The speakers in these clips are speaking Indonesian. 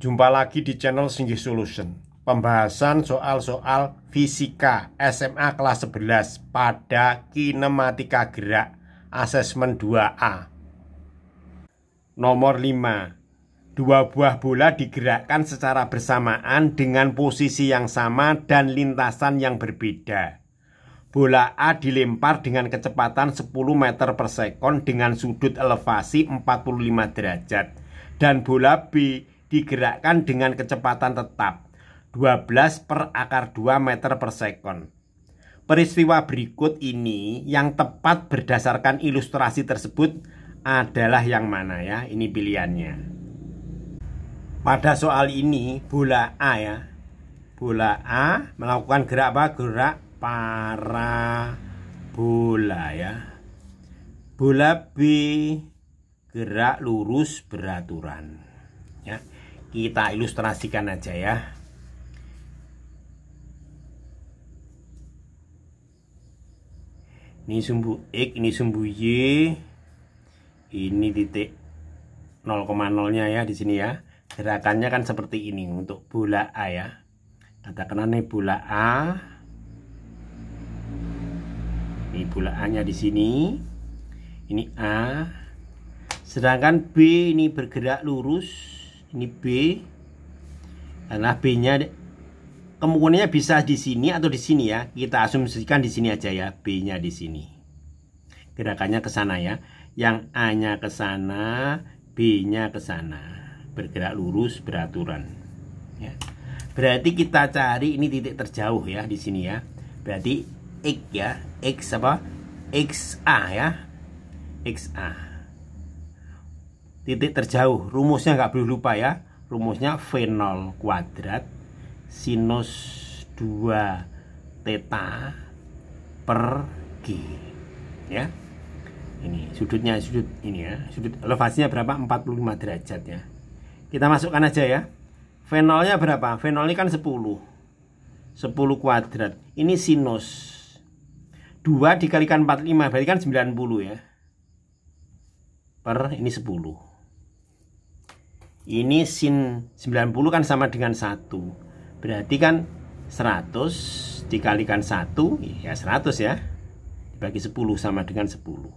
Jumpa lagi di channel Singgih Solution. Pembahasan soal-soal fisika SMA kelas 11 pada kinematika gerak asesmen 2A. Nomor 5. Dua buah bola digerakkan secara bersamaan dengan posisi yang sama dan lintasan yang berbeda. Bola A dilempar dengan kecepatan 10 meter per sekon dengan sudut elevasi 45 derajat. Dan bola B digerakkan dengan kecepatan tetap 12 per akar 2 meter per sekon. Peristiwa berikut ini yang tepat berdasarkan ilustrasi tersebut adalah yang mana ya? Ini pilihannya. Pada soal ini bola A ya. Bola A melakukan gerak apa? Gerak parabola ya. Bola B gerak lurus beraturan. Ya, kita ilustrasikan aja ya. Ini sumbu X, ini sumbu Y. Ini titik 0,0-nya ya di sini ya. Gerakannya kan seperti ini untuk bola A ya. Katakanlah ini bola A. Ini bola A-nya di sini. Ini A. Sedangkan B ini bergerak lurus. Ini B, karena B-nya kemungkinannya bisa di sini atau di sini ya. Kita asumsikan di sini aja ya, B-nya di sini. Gerakannya ke sana ya. Yang A-nya ke sana, B-nya ke sana. Bergerak lurus beraturan. Ya. Berarti kita cari ini titik terjauh ya di sini ya. Berarti X ya, X apa? XA ya, XA. Titik terjauh, rumusnya nggak boleh lupa ya. Rumusnya V0 kuadrat sinus 2 theta per G ya. Ini sudutnya, sudut ini ya. Sudut elevasinya berapa? 45 derajat ya. Kita masukkan aja ya. V0 nya berapa? V0 ini kan 10 kuadrat. Ini sinus 2 dikalikan 45 berarti kan 90 ya. Per ini 10. Ini sin 90 kan sama dengan 1. Berarti kan 100 dikalikan 1 ya 100 ya. Dibagi 10 sama dengan 10.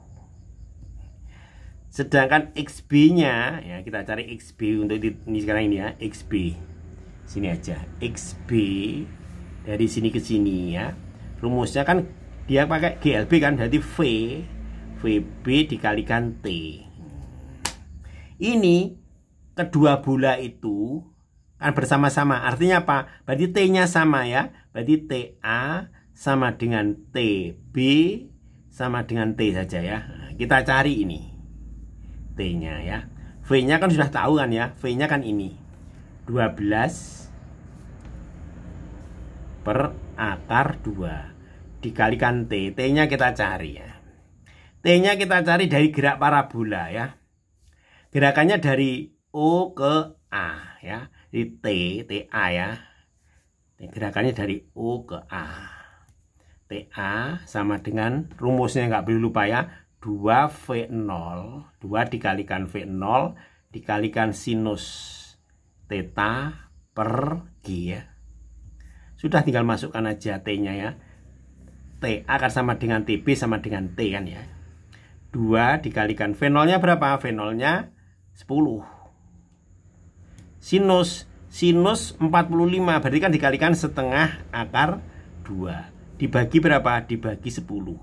Sedangkan XB-nya ya, kita cari XB untuk ini sekarang ini ya, XB. Sini aja. XB dari sini ke sini ya. Rumusnya kan dia pakai GLB kan, berarti VB dikalikan T. Ini kedua bola itu kan bersama-sama. Artinya apa? Berarti T-nya sama ya. Berarti TA sama dengan TB sama dengan T saja ya. Nah, kita cari ini T-nya ya. V-nya kan sudah tahu kan ya. V-nya kan ini 12 per akar 2 dikalikan T. T-nya kita cari ya. T-nya kita cari dari gerak parabola ya. Gerakannya dari O ke A ya. Di TA ya. Gerakannya dari O ke A. TA sama dengan rumusnya nggak boleh lupa ya. 2V0. 2 dikalikan V0 dikalikan sinus theta per G ya. Sudah tinggal masukkan aja T-nya ya. TA akan sama dengan TB sama dengan T kan ya. 2 dikalikan V0-nya berapa? V0-nya 10. Sinus 45 berarti kan dikalikan setengah akar 2. Dibagi berapa? Dibagi 10.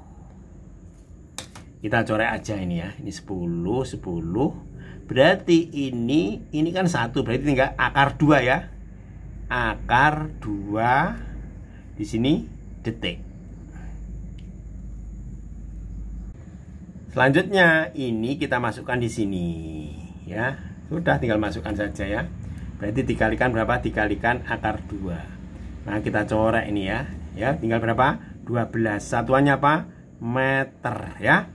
Kita coret aja ini ya. Ini 10. Berarti ini kan 1. Berarti tinggal akar 2 ya. Akar 2 di sini detik. Selanjutnya ini kita masukkan di sini ya. Sudah tinggal masukkan saja ya. Berarti dikalikan berapa? Dikalikan akar 2. Nah, kita coret ini ya. Ya, tinggal berapa? 12. Satuannya apa? Meter ya.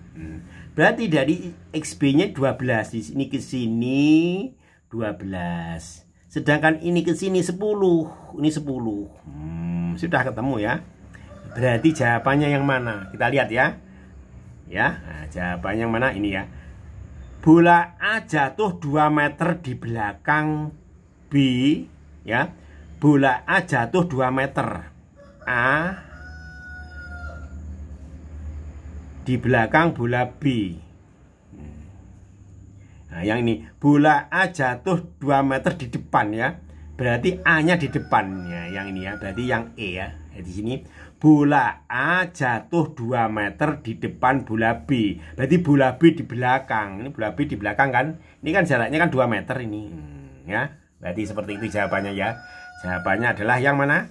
Berarti dari XB-nya 12. Di sini ke sini 12. Sedangkan ini ke sini 10. Ini 10. Sudah ketemu ya. Berarti jawabannya yang mana? Kita lihat ya. Ya, nah, jawabannya yang mana? Ini ya. Bola A jatuh 2 meter di belakang B. ya, bola A jatuh 2 meter. A di belakang bola B. Nah, yang ini bola A jatuh 2 meter di depan ya. Berarti A-nya di depan ya, yang ini ya. Berarti yang E ya. Di sini bola A jatuh 2 meter di depan bola B. Berarti bola B di belakang. Ini bola B di belakang kan. Ini kan jaraknya kan 2 meter ini. Ya. Berarti seperti itu jawabannya ya. Jawabannya adalah yang mana?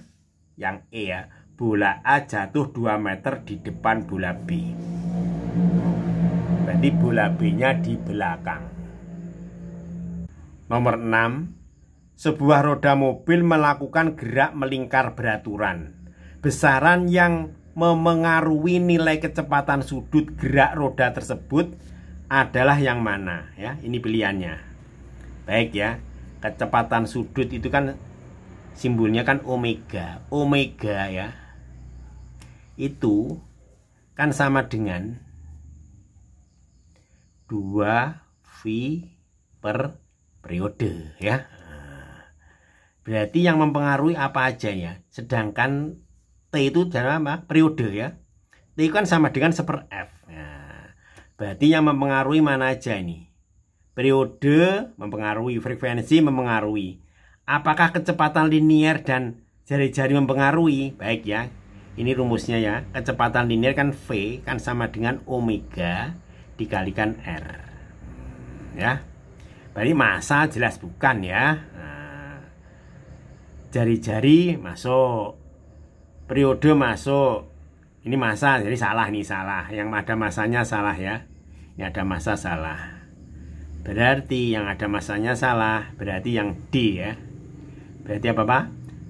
Yang E ya. Bola A jatuh 2 meter di depan bola B. Berarti bola B-nya di belakang. Nomor 6. Sebuah roda mobil melakukan gerak melingkar beraturan. Besaran yang memengaruhi nilai kecepatan sudut gerak roda tersebut adalah yang mana ya? Ini pilihannya. Baik ya. Kecepatan sudut itu kan simbolnya kan omega. Omega ya. Itu kan sama dengan 2V per periode ya. Berarti yang mempengaruhi apa aja ya. Sedangkan T itu adalah apa? Periode ya. T kan sama dengan 1/F. Nah, berarti yang mempengaruhi mana aja ini? Periode mempengaruhi, frekuensi mempengaruhi. Apakah kecepatan linier dan jari-jari mempengaruhi? Baik ya. Ini rumusnya ya. Kecepatan linier kan V kan sama dengan omega dikalikan R. Ya. Berarti massa jelas bukan ya. Jari-jari masuk, periode masuk. Ini massa, jadi salah nih, salah. Yang ada massanya salah ya. Ini ada massa salah. Berarti yang ada massanya salah, berarti yang D ya. Berarti apa Pak?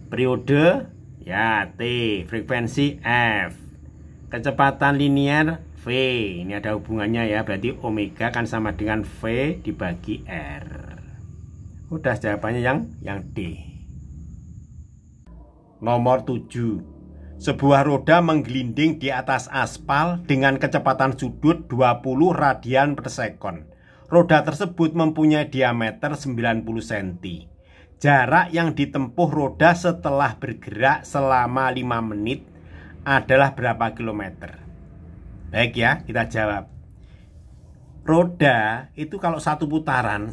Periode ya T, frekuensi F, kecepatan linier V. Ini ada hubungannya ya. Berarti omega kan sama dengan V dibagi R. Udah jawabannya yang D. Nomor 7. Sebuah roda menggelinding di atas aspal dengan kecepatan sudut 20 radian per sekon. Roda tersebut mempunyai diameter 90 cm. Jarak yang ditempuh roda setelah bergerak selama 5 menit adalah berapa kilometer? Baik ya, kita jawab. Roda itu kalau satu putaran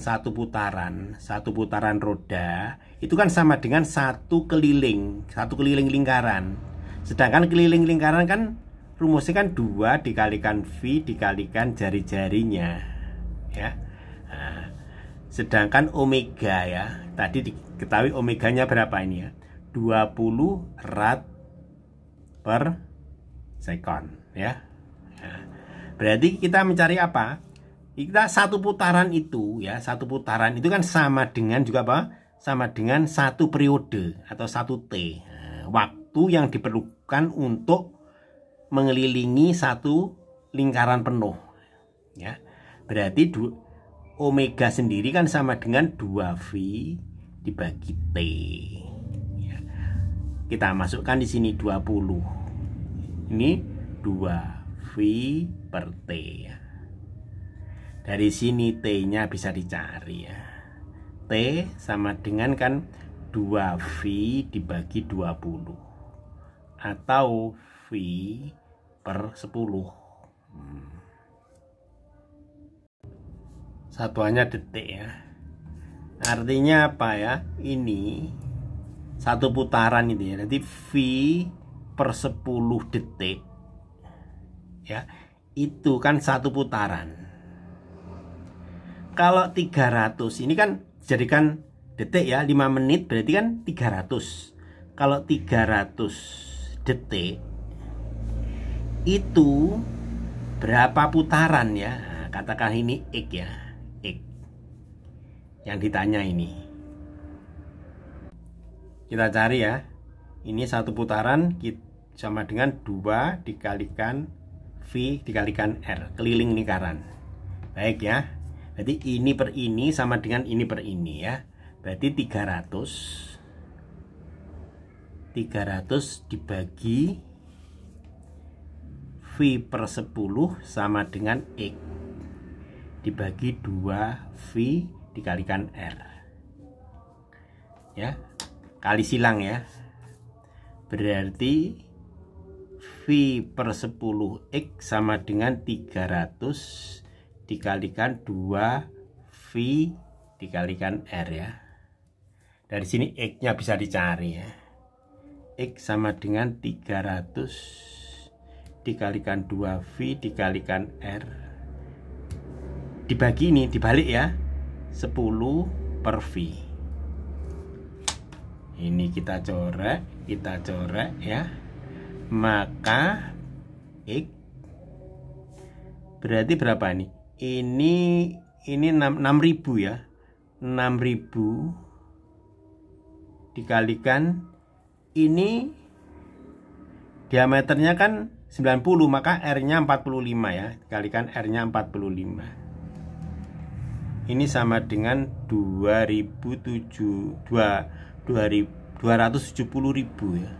roda itu kan sama dengan satu keliling lingkaran. Sedangkan keliling lingkaran kan rumusnya kan 2 dikalikan V dikalikan jari-jarinya ya. Nah, sedangkan omega ya, tadi diketahui omeganya berapa ini ya? 20 rad per sekon ya. Nah, berarti kita mencari apa? Kita satu putaran itu ya, satu putaran itu kan sama dengan juga apa? Sama dengan satu periode atau satu T. Nah, waktu yang diperlukan untuk mengelilingi satu lingkaran penuh. Ya. Berarti omega sendiri kan sama dengan 2V dibagi T. Ya. Kita masukkan di sini 20. Ini 2V per T ya. Dari sini T-nya bisa dicari ya. T sama dengan kan 2V dibagi 20 atau V per 10. Satuannya detik ya. Artinya apa ya? Ini satu putaran itu ya. Nanti V per 10 detik ya. Itu kan satu putaran. Kalau 300 ini kan jadikan detik ya, 5 menit berarti kan 300. Kalau 300 detik itu berapa putaran ya? Nah, katakan ini X ya, X yang ditanya ini. Kita cari ya. Ini satu putaran sama dengan 2 dikalikan V dikalikan R, keliling lingkaran. Baik ya. Berarti ini per ini sama dengan ini per ini ya. Berarti 300 dibagi V per 10 sama dengan X dibagi 2V dikalikan R. ya, kali silang ya. Berarti V per 10X sama dengan 300 dikalikan 2V dikalikan R ya. Dari sini X-nya bisa dicari ya. X sama dengan 300 dikalikan 2V dikalikan R. Dibagi ini, dibalik ya. 10 per V. Ini kita coret ya. Maka X berarti berapa nih? Ini 6.000 ya. 6.000 dikalikan ini diameternya kan 90, maka R-nya 45 ya. Dikalikan R-nya 45. Ini sama dengan 270.000 ya.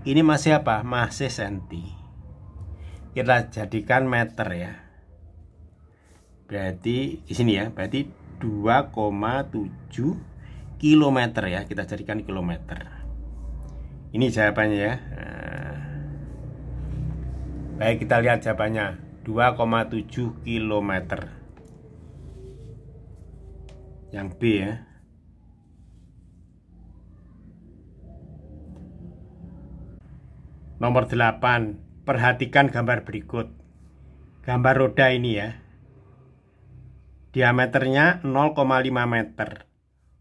Ini masih apa? Masih senti. Kita jadikan meter ya. Berarti di sini ya, berarti 2,7 kilometer ya, kita jadikan kilometer. Ini jawabannya ya. Baik, kita lihat jawabannya. 2,7 kilometer. Yang B ya. Nomor 8. Perhatikan gambar berikut. Gambar roda ini ya. Diameternya 0,5 meter.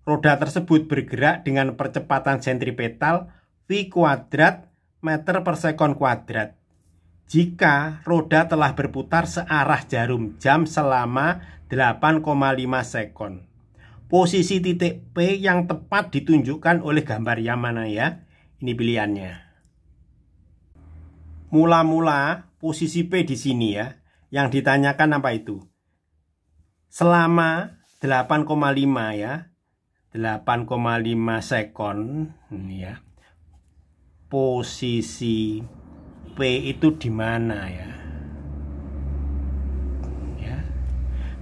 Roda tersebut bergerak dengan percepatan sentripetal V kuadrat meter per sekon kuadrat. Jika roda telah berputar searah jarum jam selama 8,5 sekon. Posisi titik P yang tepat ditunjukkan oleh gambar yang mana ya? Ini pilihannya. Mula-mula posisi P di sini ya. Yang ditanyakan apa itu? Selama 8,5 ya. 8,5 sekon ini ya. Posisi P itu di mana ya? Ya.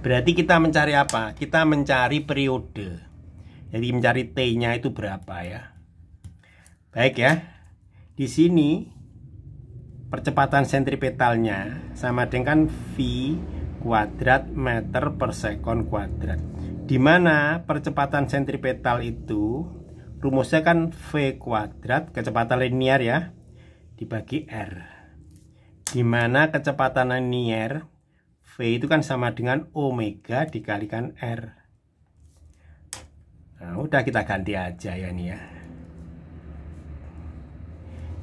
Berarti kita mencari apa? Kita mencari periode. Jadi mencari T-nya itu berapa ya? Baik ya. Di sini percepatan sentripetalnya sama dengan V kuadrat meter per sekon kuadrat. Di mana percepatan sentripetal itu rumusnya kan V kuadrat, kecepatan linear ya, dibagi R. Di mana kecepatan linear V itu kan sama dengan omega dikalikan R. Nah, udah kita ganti aja ya nih ya.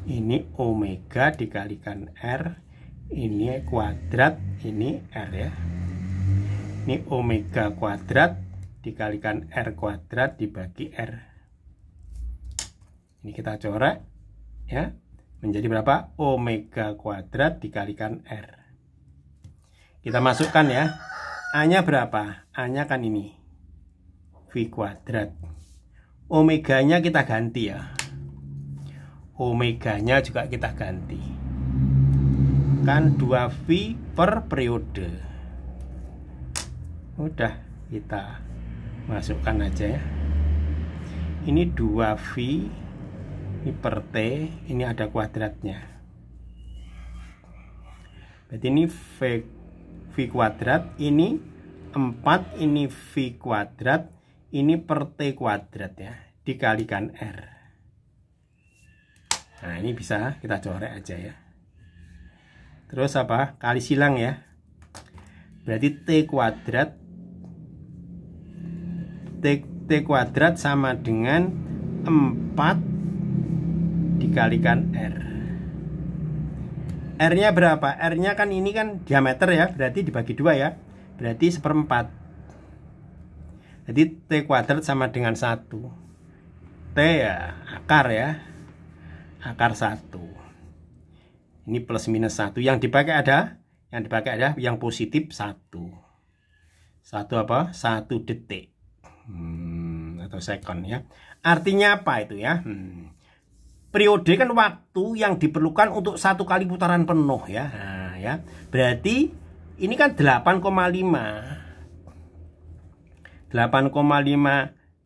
Ini omega dikalikan R, ini kuadrat, ini R ya. Ini omega kuadrat dikalikan R kuadrat dibagi R. Ini kita coret ya. Menjadi berapa? Omega kuadrat dikalikan R. Kita masukkan ya. A-nya berapa? A-nya kan ini. V kuadrat. Omeganya kita ganti ya. Omeganya juga kita ganti. Kan 2V per periode. Udah kita masukkan aja ya. Ini 2V, ini per T, ini ada kuadratnya. Berarti ini V kuadrat, ini 4, ini V kuadrat, ini per T kuadrat ya, dikalikan R. Nah ini bisa kita coret aja ya. Terus apa? Kali silang ya. Berarti T kuadrat T kuadrat sama dengan 4 dikalikan R. R-nya berapa? R-nya kan ini kan diameter ya, berarti dibagi 2 ya. Berarti 1/4. Jadi T kuadrat sama dengan 1. T ya akar ya. Akar 1. Ini plus minus 1. Yang dipakai ada? Yang dipakai ada yang positif 1. 1 apa? 1 detik. Atau sekon ya. Artinya apa itu ya? Periode kan waktu yang diperlukan untuk 1 kali putaran penuh ya. Nah, ya. Berarti ini kan 8,5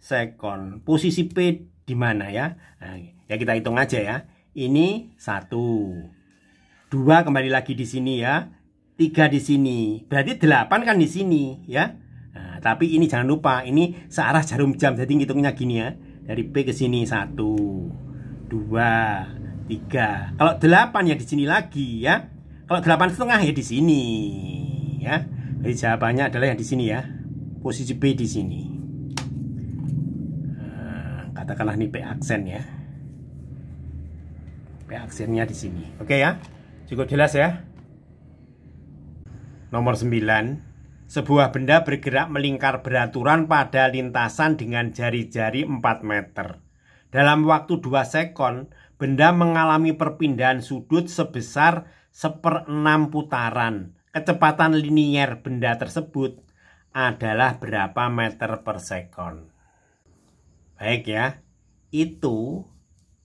second. Posisi P di mana ya? Nah, ya kita hitung aja ya. Ini 1, 2 kembali lagi di sini ya, 3 di sini. Berarti 8 kan di sini ya. Nah, tapi ini jangan lupa, ini searah jarum jam. Jadi ngitungnya gini ya. Dari P ke sini 1, 2, 3. Kalau 8 ya di sini lagi ya. Kalau 8,5 ya di sini ya. Jadi jawabannya adalah yang di sini ya. Posisi P di sini. Nah, katakanlah ini P aksen ya. P aksennya di sini. Oke ya. Cukup jelas ya. Nomor 9. Sebuah benda bergerak melingkar beraturan pada lintasan dengan jari-jari 4 meter. Dalam waktu 2 sekon, benda mengalami perpindahan sudut sebesar 1/6 putaran. Kecepatan linier benda tersebut adalah berapa meter per sekon? Baik ya, itu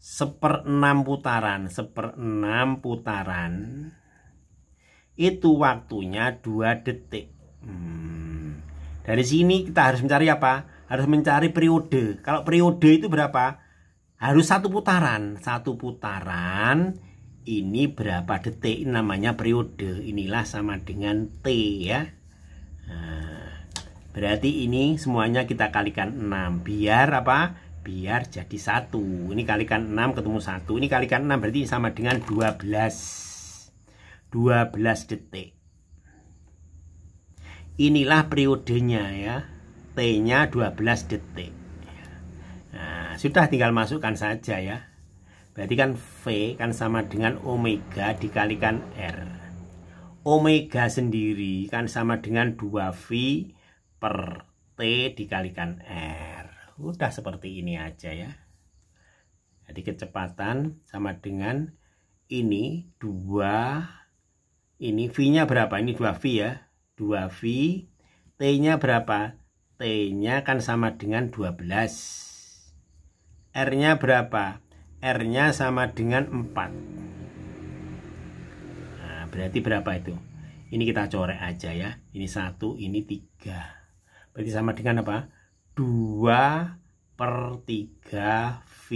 1/6 putaran. 1/6 putaran. Itu waktunya 2 detik. Dari sini kita harus mencari apa? Harus mencari periode. Kalau periode itu berapa? Harus 1 putaran. 1 putaran ini berapa detik? Namanya periode. Inilah sama dengan T ya. Nah, berarti ini semuanya kita kalikan 6. Biar apa? Biar jadi 1. Ini kalikan 6 ketemu 1. Ini kalikan 6 berarti sama dengan 12. 12 detik. Inilah periodenya ya. T-nya 12 detik. Nah, sudah tinggal masukkan saja ya. Berarti kan V kan sama dengan omega dikalikan R. Omega sendiri kan sama dengan 2V per T dikalikan R. Udah seperti ini aja ya. Jadi kecepatan sama dengan ini 2. Ini V-nya berapa? Ini 2V ya. 2V, T-nya berapa? T-nya kan sama dengan 12. R-nya berapa? R-nya sama dengan 4. Nah, berarti berapa itu? Ini kita coret aja ya. Ini 1, ini 3. Berarti sama dengan apa? 2/3 V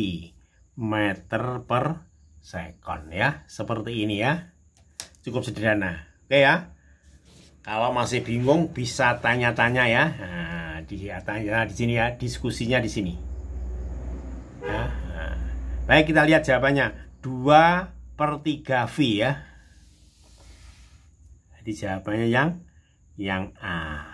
meter per sekon ya. Seperti ini ya. Cukup sederhana. Oke ya. Kalau masih bingung bisa tanya-tanya ya. Nah, tanya di sini ya, diskusinya di sini. Ya, nah. Baik, kita lihat jawabannya. 2/3 V ya. Jadi jawabannya yang A.